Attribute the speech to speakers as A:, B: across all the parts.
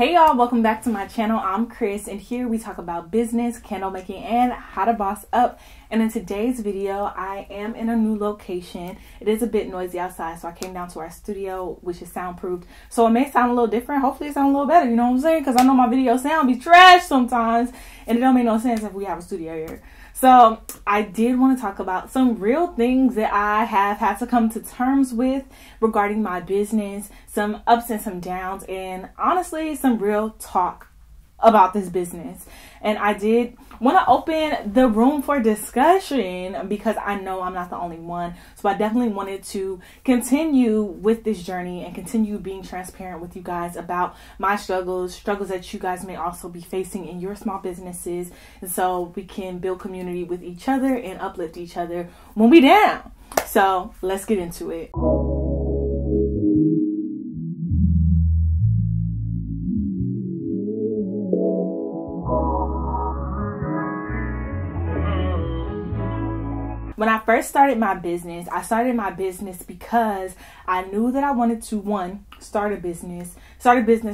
A: Hey y'all, welcome back to my channel. I'm Chris, and here we talk about business, candle making, and how to boss up. And in today's video, I am in a new location. It is a bit noisy outside, so I came down to our studio, which is soundproofed. So it may sound a little different. Hopefully it sounds a little better, you know what I'm saying? Because I know my video sound be trash sometimes, and it don't make no sense if we have a studio here. So I did want to talk about some real things that I have had to come to terms with regarding my business, some ups and some downs, and honestly, some real talk about this business. And I did want to open the room for discussion because I know I'm not the only one. So I definitely wanted to continue with this journey and continue being transparent with you guys about my struggles that you guys may also be facing in your small businesses. And so we can build community with each other and uplift each other when we down. So let's get into it. When I first started my business, I started my business because I knew that I wanted to, one, start a business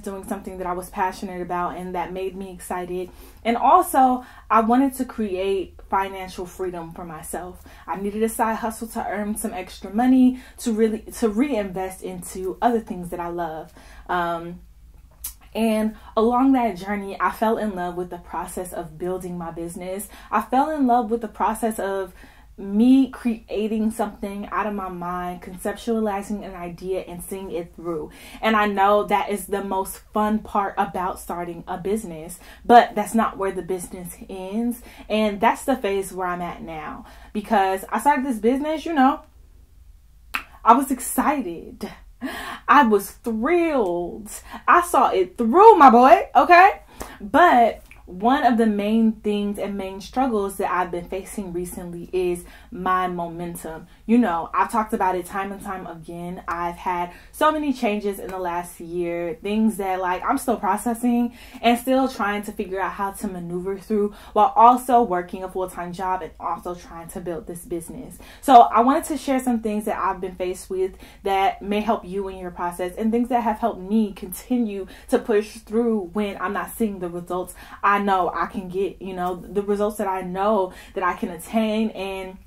A: doing something that I was passionate about and that made me excited. And also, I wanted to create financial freedom for myself. I needed a side hustle to earn some extra money to reinvest into other things that I love. And along that journey, I fell in love with the process of building my business. I fell in love with the process of me creating something out of my mind, conceptualizing an idea and seeing it through. And I know that is the most fun part about starting a business, but that's not where the business ends. And that's the phase where I'm at now, because I started this business, I was excited. I was thrilled. I saw it through, my boy. Okay. But one of the main things and main struggles that I've been facing recently is my momentum. I've talked about it time and time again. I've had so many changes in the last year, things that I'm still processing and still trying to figure out how to maneuver through, while also working a full-time job and also trying to build this business. So I wanted to share some things that I've been faced with that may help you in your process, and things that have helped me continue to push through when I'm not seeing the results I know I can get, the results that I know that I can attain, and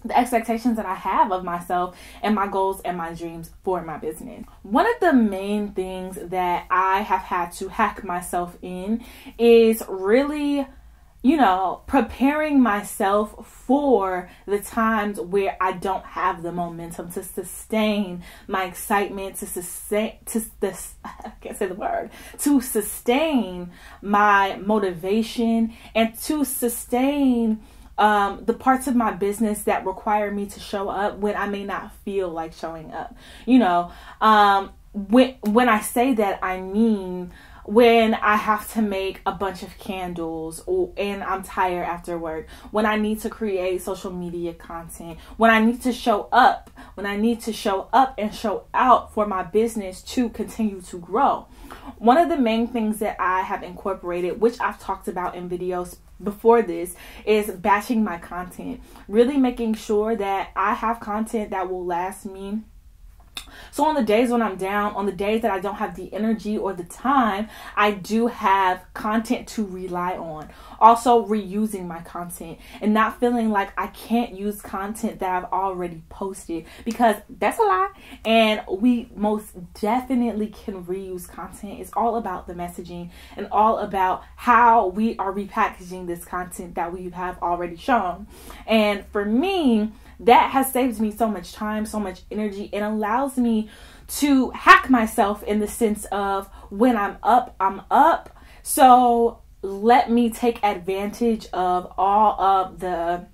A: the expectations that I have of myself and my goals and my dreams for my business. One of the main things that I have had to hack myself in is really, preparing myself for the times where I don't have the momentum to sustain my excitement, to sustain my motivation, and to sustain the parts of my business that require me to show up when I may not feel like showing up. When I say that, I mean when I have to make a bunch of candles and I'm tired after work, when I need to create social media content, when I need to show up and show out for my business to continue to grow. One of the main things that I have incorporated, which I've talked about in videos before this, is batching my content, really making sure that I have content that will last me. So on the days when I'm down, on the days that I don't have the energy or the time, I do have content to rely on. Also reusing my content and not feeling like I can't use content that I've already posted, because that's a lie. And we most definitely can reuse content. It's all about the messaging and all about how we are repackaging this content that we have already shown. And for me, that has saved me so much time, so much energy, and allows me to hack myself in the sense of when I'm up, I'm up. So let me take advantage of all of the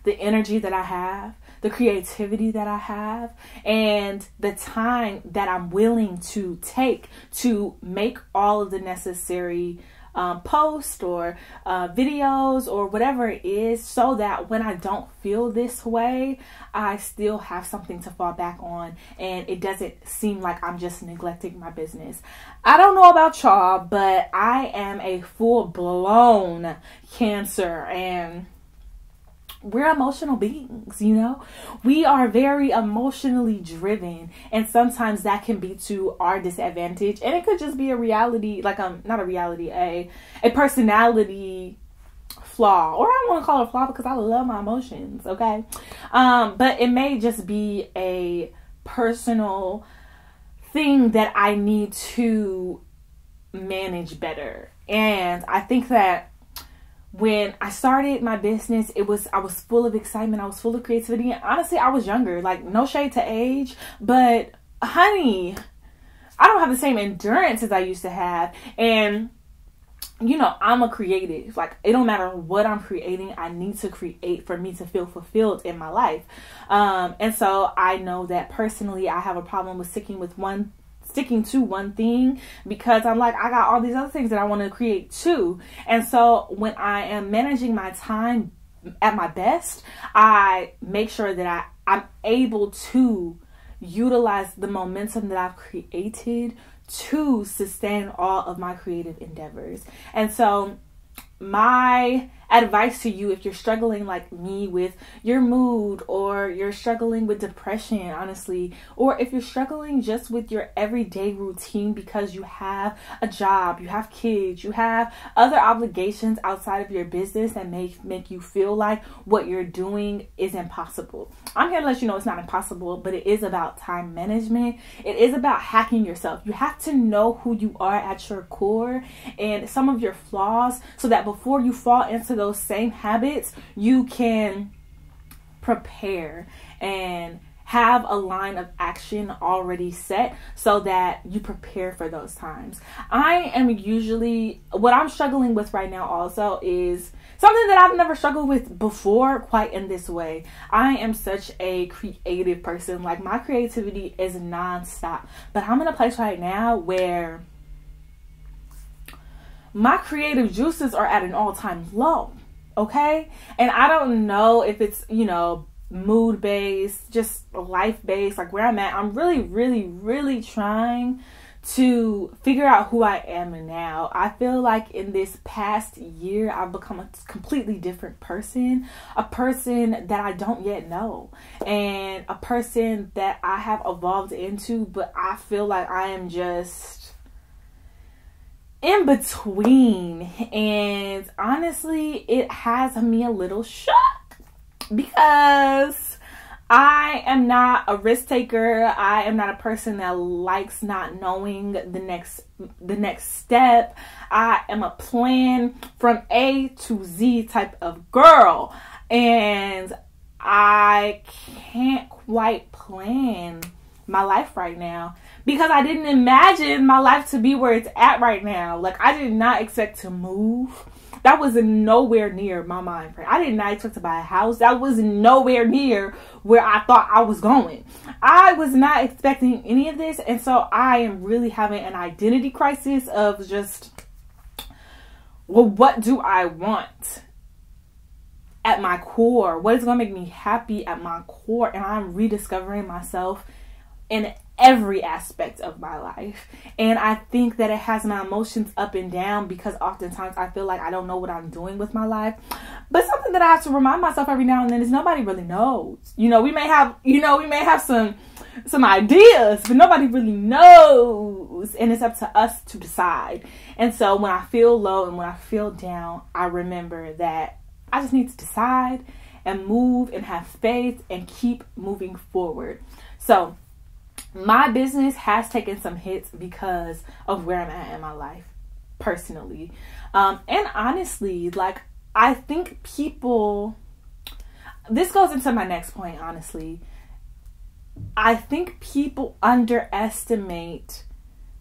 A: energy that I have, the creativity that I have, and the time that I'm willing to take to make all of the necessary post or videos or whatever it is, so that when I don't feel this way, I still have something to fall back on and it doesn't seem like I'm just neglecting my business. I don't know about y'all, but I am a full-blown Cancer, and we're emotional beings, you know? We are very emotionally driven, and sometimes that can be to our disadvantage. And it could just be a reality, like not a reality, a personality flaw, or I don't want to call it a flaw because I love my emotions, okay? But it may just be a personal thing that I need to manage better. And I think that when I started my business, I was full of excitement. I was full of creativity. And honestly, I was younger, like no shade to age, but honey, I don't have the same endurance as I used to have. And you know, I'm a creative. Like, it don't matter what I'm creating, I need to create for me to feel fulfilled in my life. And so I know that personally I have a problem with sticking to one thing, because I'm like, I got all these other things that I want to create too. And so when I am managing my time at my best, I make sure that I'm able to utilize the momentum that I've created to sustain all of my creative endeavors. And so my advice to you, if you're struggling like me with your mood, or you're struggling with depression, honestly, or if you're struggling just with your everyday routine because you have a job, you have kids, you have other obligations outside of your business that make you feel like what you're doing is impossible, I'm here to let you know it's not impossible, but it is about time management. It is about hacking yourself. You have to know who you are at your core and some of your flaws, so that before you fall into those same habits, you can prepare and have a line of action already set so that you prepare for those times. What I'm struggling with right now also is something that I've never struggled with before quite in this way. I am such a creative person. Like, my creativity is nonstop. But I'm in a place right now where my creative juices are at an all-time low. Okay? And I don't know if it's, you know, mood based, just life based, like where I'm at. I'm really trying to figure out who I am now. I feel like in this past year, I've become a completely different person, a person that I don't yet know, and a person that I have evolved into, but I feel like I am just in between. And honestly, it has me a little shocked, because I am not a risk taker. I am not a person that likes not knowing the next step. I am a plan from A to Z type of girl, and I can't quite plan my life right now because I didn't imagine my life to be where it's at right now. Like, I did not expect to move. That was nowhere near my mind frame. I did not expect to buy a house. That was nowhere near where I thought I was going. I was not expecting any of this. And so I am really having an identity crisis of just, well, what do I want at my core? What is going to make me happy at my core? And I'm rediscovering myself in every aspect of my life. And I think that it has my emotions up and down, because oftentimes I feel like I don't know what I'm doing with my life. But something that I have to remind myself every now and then is nobody really knows. You know, we may have some ideas, but nobody really knows. And it's up to us to decide. And so when I feel low and when I feel down, I remember that I just need to decide and move and have faith and keep moving forward. So my business has taken some hits because of where I'm at in my life, personally. And honestly, like, I think this goes into my next point, honestly. I think people underestimate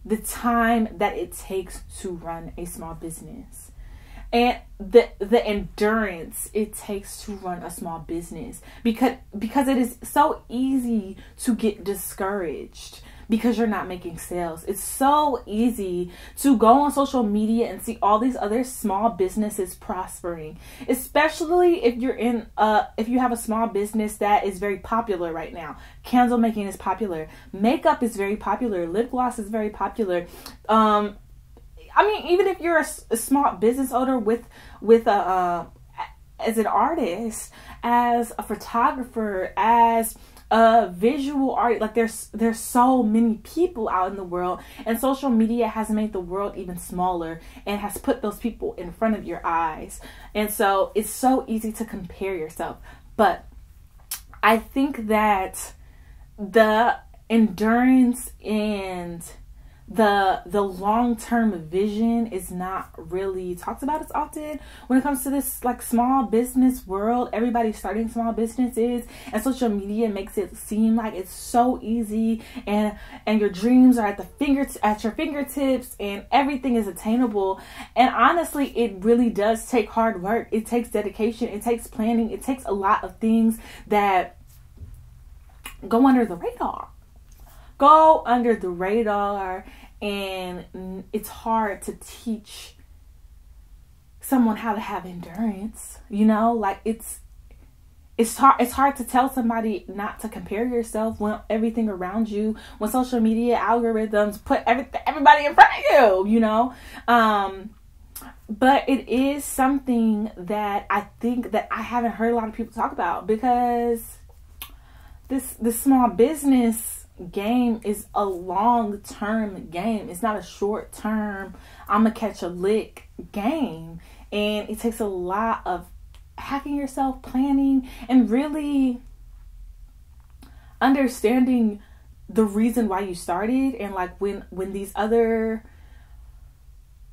A: the time that it takes to run a small business, and the endurance it takes to run a small business, because it is so easy to get discouraged because you're not making sales. It's so easy to go on social media and see all these other small businesses prospering, especially if you have a small business that is very popular right now. Candle making is popular, makeup is very popular, lip gloss is very popular. I mean, even if you're a small business owner with a as an artist, as a photographer, as a visual art. Like there's so many people out in the world, and social media has made the world even smaller and has put those people in front of your eyes. And so it's so easy to compare yourself. But I think that the endurance and the long-term vision is not really talked about as often when it comes to this like small business world. Everybody's starting small businesses, and social media makes it seem like it's so easy, and your dreams are at your fingertips, and everything is attainable. And honestly, it really does take hard work. It takes dedication. It takes planning. It takes a lot of things that go under the radar. And it's hard to teach someone how to have endurance, like it's hard to tell somebody not to compare yourself when everything around you, when social media algorithms put everybody in front of you, but it is something that I think that I haven't heard a lot of people talk about, because this small business game is a long-term game. It's not a short-term I'm gonna catch a lick game. And it takes a lot of hacking yourself, planning, and really understanding the reason why you started. And like when these other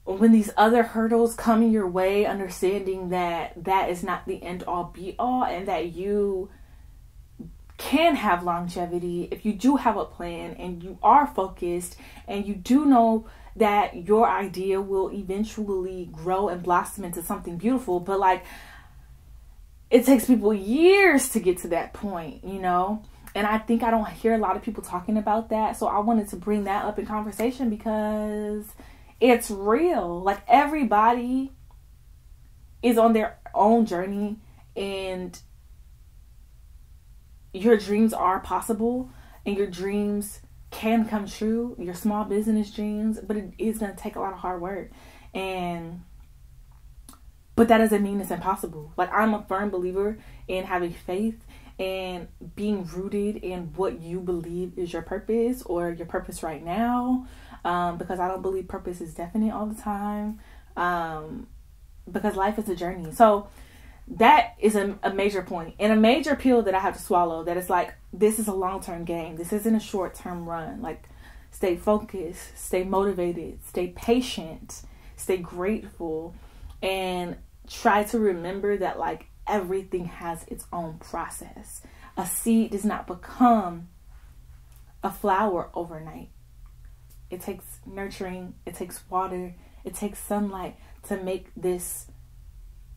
A: hurdles come your way, understanding that is not the end all be all, and that you can have longevity if you do have a plan and you are focused and you do know that your idea will eventually grow and blossom into something beautiful. But like, it takes people years to get to that point, and I think I don't hear a lot of people talking about that. So I wanted to bring that up in conversation because it's real. Like, everybody is on their own journey, and your dreams are possible, and your dreams can come true, your small business dreams, but it is going to take a lot of hard work. But that doesn't mean it's impossible. Like, I'm a firm believer in having faith and being rooted in what you believe is your purpose, or your purpose right now, because I don't believe purpose is definite all the time, because life is a journey. So that is a major point, and a major pill that I have to swallow, that is like, this is a long-term game. This isn't a short-term run. Like, stay focused, stay motivated, stay patient, stay grateful, and try to remember that like everything has its own process. A seed does not become a flower overnight. It takes nurturing, it takes water, it takes sunlight to make this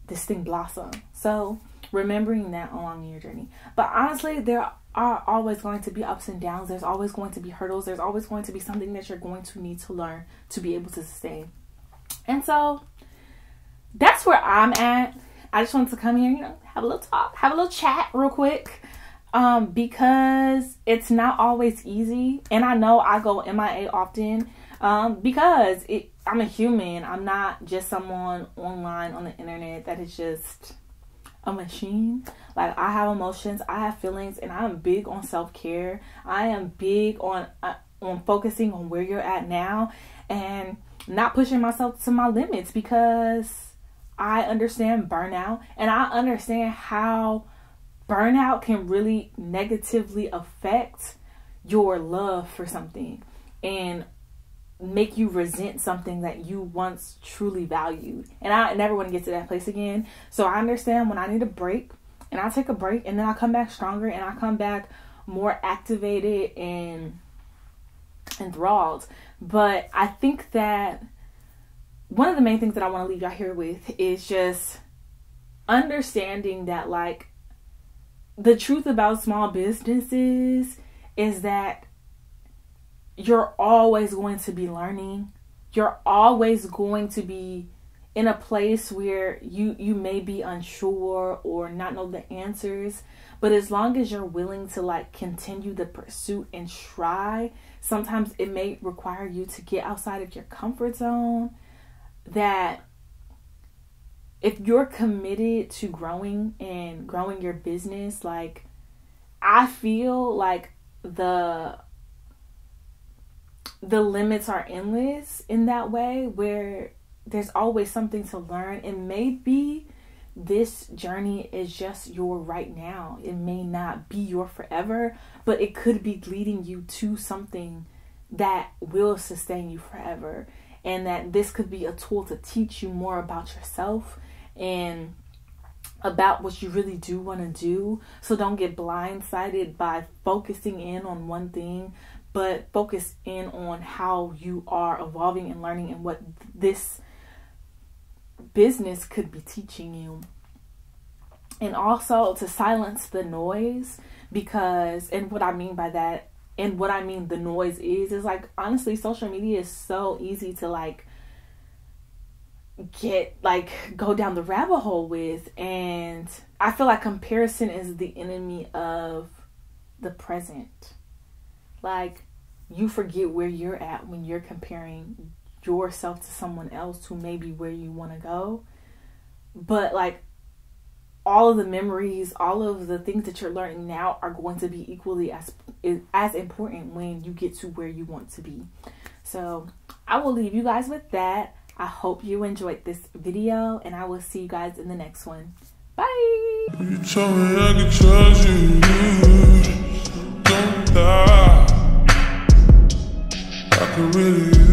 A: thing blossom. So remembering that along your journey. But honestly, there are always going to be ups and downs. There's always going to be hurdles. There's always going to be something that you're going to need to learn to be able to sustain. And so that's where I'm at. I just wanted to come here, have a little talk, have a little chat real quick, because it's not always easy. And I know I go MIA often, because I'm a human. I'm not just someone online on the internet that is just a machine. Like, I have emotions, I have feelings, and I'm big on self-care. I am big on focusing on where you're at now and not pushing myself to my limits, because I understand burnout, and I understand how burnout can really negatively affect your love for something and make you resent something that you once truly valued. And I never want to get to that place again. So I understand when I need a break, and I take a break, and then I come back stronger, and I come back more activated and enthralled. But I think that one of the main things that I want to leave y'all here with is just understanding that, like, the truth about small businesses is that you're always going to be learning. You're always going to be in a place where you may be unsure or not know the answers. But as long as you're willing to like continue the pursuit and try, sometimes it may require you to get outside of your comfort zone. That if you're committed to growing and growing your business, like, I feel like the limits are endless in that way, where there's always something to learn. And maybe this journey is just your right now. It may not be your forever, but it could be leading you to something that will sustain you forever. And that this could be a tool to teach you more about yourself and about what you really do want to do. So don't get blindsided by focusing in on one thing, but focus in on how you are evolving and learning and what this business could be teaching you. And also to silence the noise, because, and what I mean by that, and what I mean the noise is like, honestly, social media is so easy to like go down the rabbit hole with. And I feel like comparison is the enemy of the present. Like, you forget where you're at when you're comparing yourself to someone else who may be where you want to go. But like, all of the memories, all of the things that you're learning now are going to be equally as important when you get to where you want to be. So I will leave you guys with that. I hope you enjoyed this video, and I will see you guys in the next one. Bye. You told me I could trust you. Don't die. I could really